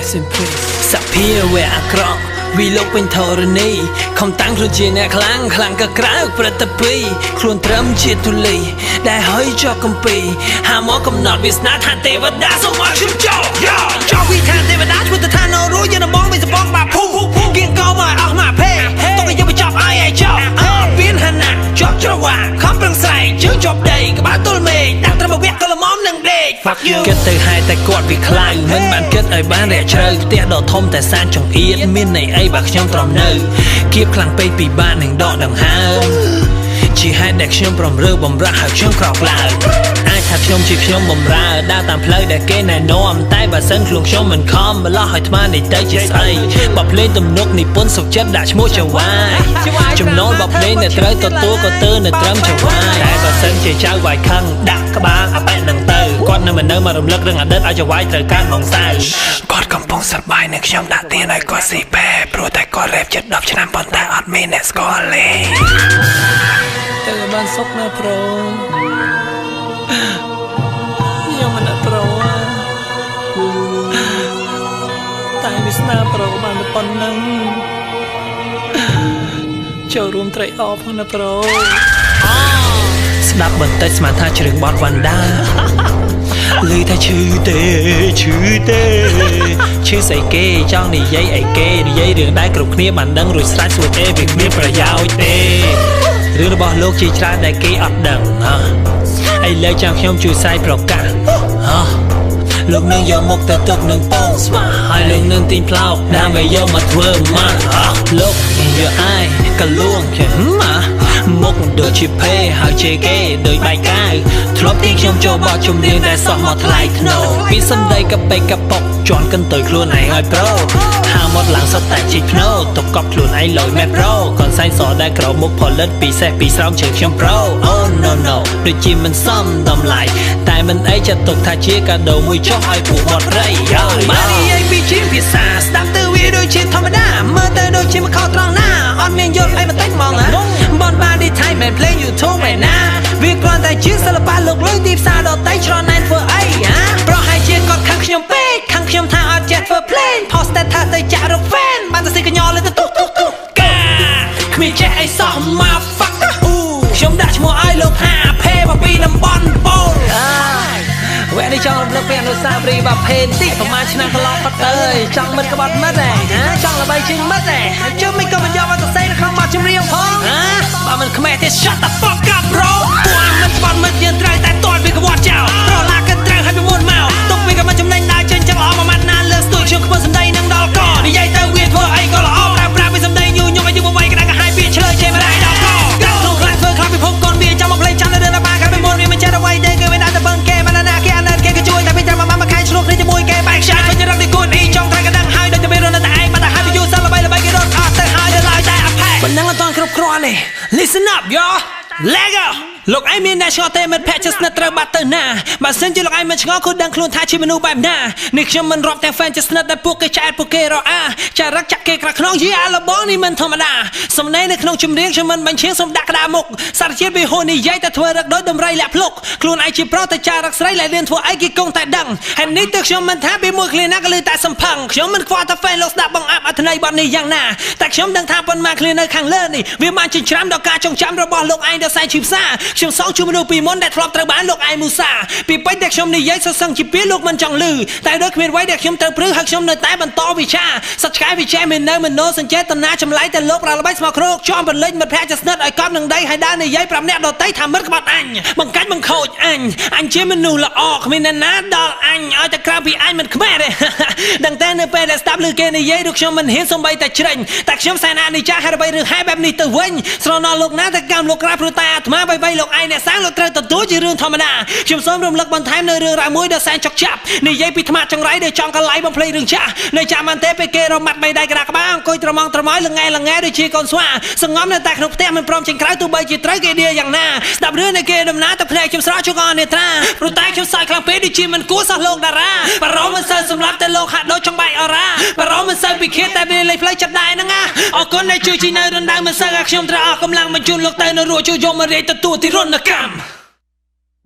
rest in peace សភាវៈអាក្រក់វិលោកពេញធរណីខំតាំងខ្លួនជាអ្នកខ្លាំងក៏ក្រៅប្រតិពីខ្លួនត្រឹមជាទូលីដែលហើយជាប់កំពីហាមកកំណត់វាស្នាថាទេវតាសូមមកជុំចោចោវិថាទេវតាឈ្មោះថានរੂយនបងមិនសបងបាភូគៀងកោមកអស់មកភេតោះយកបញ្ចប់ឲ្យចោពៀនហណាជាប់ច្រវាខំប្រឹងស្រែកជើងជាប់ដីក្បាលទល់មេឃដាក់ត្រឹមវគ្គកលមនឹងដេក Fuck you គិតទៅហើយតែគាត់វាខ្លាំងមិនបានគិតឲ្យបានរយៈជ្រៅផ្ទះដ៏ធំតែសានចង្អៀតមានន័យអីបើខ្ញុំទ្រាំនៅគៀបខ្លាំងពេកពីបាននឹងដកដង្ហើមជាហេតុដែលខ្ញុំប្រំរើបំរាស់ឲ្យខ្ញុំក្រោកឡើងអាចថាខ្ញុំជាខ្ញុំបំរើដើរតាមផ្លូវដែលគេណែនាំតែបើសិនខ្លួនខ្ញុំមិនខំម្លោះឲ្យថ្មនេះទៅជាស្អីបើភ្លេងទំនុកនិពន្ធសុខចិត្តដាក់ឈ្មោះចៅវាយចំណូលបើភ្លេងដែលត្រូវទទួលក៏ទើនៅត្រឹមចៅវាយតែបើសិនជាចៅវាយខឹងដាក់ក្បាលអាបែកនឹងទៅគាត់នៅមិននៅមករំលឹករឿងអតីតឲ្យចៅវាយត្រូវការម៉ោងសៅគាត់កំពុងសប្បាយនឹងខ្ញុំដាក់ទៀនឲ្យគាត់ស៊ីបែព្រោះតែគាត់រ៉េបជិត10ឆ្នាំប៉ុន្តែអត់មានអ្នកស្គាល់ទេទៅបានសុកនៅប្រូខ្ញុំមិនប្រូតែវាស្នាប្រូបានប៉ុណ្ណឹងចូលរួមត្រេកអរផងណាប្រូស្ដាប់បន្តិចស្មានថាជ្រឿងបត់វ៉ាន់ដាឮថាឈឺទេឈឺស្អីគេចង់និយាយអីគេនិយាយរឿងដែលគ្រប់គ្នាបានដឹងរួចស្រេចសួរទេវាគ្មានប្រយោជន៍ទេរឿងរបស់លោកជាច្រើនដែលគេអត់ដឹងឥឡូវចាំខ្ញុំជួយសាយប្រកាសលោកនឹងយកមុខទៅទុកនឹងពងស្វាហើយលោកនឹងទីងផ្លោកដើម្បីយកមកធ្វើម៉ាលោកយកអាយកលួងចេះមុខដូចជាភេហើយជាគេដូចបែកកាវធ្លាប់ទីខ្ញុំចូលបោះជំនាញតែសោះមកថ្លៃធ្នូពីសំដីកប៉ិកកប៉ុកជន់កន្ទុយខ្លួនឯងឲ្យប្រូហាមកឡើងសុទ្ធតែជីកភ្នោទុកកប់ខ្លួនឯងលយមែប្រូកនសែងសដែលក្រមុខផលិតពិសេសពីស្រោមជើងខ្ញុំប្រូ Oh no ដូចជាមិនសមតម្លៃតែមិនអីចាត់ទុកថាជាកាដូមួយចុះឲ្យពួកបត់រៃបាននិយាយពីជាភាសាស្ដាប់ទៅវាដូចជាធម្មតាមើលទៅដូចជាមកខុសត្រង់ណាអត់មានយល់អីបន្តិចហ្មងបនបានទីថៃមិនភ្លេង YouTube ឯណាវាគ្រាន់តែជាសិល្បៈលោកលុយទីផ្សារដតៃច្រណែនធ្វើអីប្រហែលជាគាត់ខឹងខ្ញុំពេកខឹងខ្ញុំថាអត់ចេះធ្វើភ្លេង Post តែថាទៅចាក់រក fan បានតែស៊ីកញ្ញល់លើទៅទុកកាគ្មានចេះអីសោះមក fuck ខ្ញុំដាក់ឈ្មោះឲ្យលោកថាភេមកពីតំបន់បូលវគ្គនេះចង់រំលឹកពីអនុស្សាវរីយ៍បាភេនទីប្រហែលឆ្នាំកន្លងផុតទៅចង់មិត្តក្បត់មិត្តចង់ល្បីជាងមិត្តជឿមិនក៏មិនយកមកសរសេរនៅក្នុងបទចម្រៀងផងបើមិនខ្មែរទេ shut the fuck up bro ពួកមិត្តក្បត់មិត្តយើងត្រូវតែតន់វាក្បត់ចោលប្រឡាកិនត្រូវឲ្យពីមុនមកទុកវាក៏មិនចំណេញដើរចេញចឹងល្អមួយម៉ាត់ណាលើស្ទួយខ្ញុំខ្ពើសម្ដីនឹងដល់កនិយាយទៅវាធ្វើអីក៏ល្អប្រើប្រាស់ពីសម្ដីញូញងឲ្យយើងមកវាយកណ្ដាលកាហាយវាឆ្លើយចេះមិនដែរដល់កក្នុងខ្លាំងធ្វើខ្លាំងពិភពកូនវាចាំមកផ្លេចចាំនៅរឿងរបស់កាលពីមុនវាមិនចេះអ្វីទេគឺវាដាក់ទៅបឹងគេបានណាគេអាណិតគេក៏ជួយតែពេលតែមកខែឆ្លុះគ្នាជាមួយគេបែកខ្ចាយឃើញរកនេះគួនអ៊ីចង់ត្រៃកណ្ដឹងហើយដូចតែមានរត់តែឯងបានតែហើយយូរសិលល្បីគេរត់អត់ទៅហើយដល់តែអភ័យប៉ុណ្ណឹងអត់ទាន់គ្រប់គ្រាន់ទេ Listen up yo Lego លោកឯងមានអ្នកឆ្ងល់ទេមិត្តភក្តិជិតស្និទ្ធត្រូវបាត់ទៅណាបើសិនជាលោកឯងមិនឆ្ងល់គួរដឹងខ្លួនថាជាមនុស្សបែបណានេះខ្ញុំមិនរាប់ទាំង fan ជិតស្និទ្ធដែលពួកគេចែកពួកគេរអាចារឹកចាក់គេក្រៅខ្នងយីអាលបងនេះមិនធម្មតាសំណេរនៅក្នុងចម្រៀងខ្ញុំមិនបញ្ឈៀងសូមដាក់ក្តារមុខសារជាតិវាហួននិយាយតែធ្វើរឹកដោយដំរីលាក់ភ្លុកខ្លួនឯងជាប្រុសតែចារឹកស្រីlạiលៀនធ្វើអីគេគង់តែដឹងហើយនេះទៅខ្ញុំមិនថាពីមួយឃ្លាណាក៏លើតែសំផឹងខ្ញុំមិនខ្វល់តែ fan លោកស្ដាប់បងអាប់អត្ថន័យបទនេះយ៉ាងណាតែខ្ញុំដឹងថាប៉ុន្មានឃ្លានៅខាងលើនេះវាបានចិញ្ច្រាំដល់ការចងចាំរបស់លោកឯងដែលសែនឈឺផ្សាខ្ញុំសងជួបមនុស្សពីមុនដែលធ្លាប់ត្រូវបានលោកឯងមូសាពីពេចដែលខ្ញុំនិយាយសសឹងជាពីលោកមិនចង់លឺតែដូចគ្មានអ្វីដែលខ្ញុំត្រូវព្រឺហើយខ្ញុំនៅតែបន្តវិចារសច្ឆាវិជ័យមិននៅមនោសញ្ចេតនាចម្លែកតែលោកប្រាល្បីស្មោះគ្រោកជាប់បន្លិចមិត្តភក្តិជិតស្និទ្ធឲ្យកប់នឹងដីហើយដើរនិយាយប្រាប់អ្នកដទៃថាមិត្តក្បត់អញបង្កាច់បង្ខូចអញជាមនុស្សល្អគ្មានអ្នកណាដល់អញឲ្យតែក្រៅពីអញមិនខ្មែរទេដឹងតែនៅពេលដែលស្ដាប់ឮគេនិយាយដូចខ្ញុំមិនហ៊ានសំបីតែជ្រេញតែខ្ញុំសែនអានិចាហេតុអ្វីរឿងហេតុបែបនេះទៅវិញស្រណោលោកណាតែកម្មលោកក្រៅព្រោះតែអាត្មាបីលោកឯងអ្នកសាងលោកត្រូវទទួលជារឿងធម្មតាខ្ញុំសូមរំលឹកបន្ថែមនៅរឿងរ៉ាវមួយដ៏សែនចុកចាប់និយាយពីថ្មចង្រៃដែលចង់កន្លែងបំភ្លេចរឿងចាស់នៅចាំបានទេពេលគេរមាត់បីដៃក្តារក្បាលអង្គុយត្រមងត្រមោយល្ងែដូចជាកូនស្វាសងំនៅតែក្នុងផ្ទះមិនព្រមចេញក្រៅទោះបីជាត្រូវគេដៀយ៉ាងណាស្ដាប់រឿងនៃគេដំណើរទៅភ្នែកខ្ញុំស្រស់ជុកអនេត្រាព្រោះតែខ្ញុំសើចខ្លាំងពេកដូចជាមិនគួរសោះលោកតារាបារម្ភមិនសូវសម្រាប់តែលោកហាក់ដូចចង់បែកអរ៉ាបារម្ភមិនសូវពីឃាតតែវាលេខផ្លូវចិត្តដែរហ្នឹងអរគុណដែលជួយជីនៅរំដៅមិនសូវឲ្យខ្ញុំត្រូវអស់កម្លាំងបញ្ជូនលោកទៅនៅរួចជួយយកមករាយទទួលទីរនកម្ម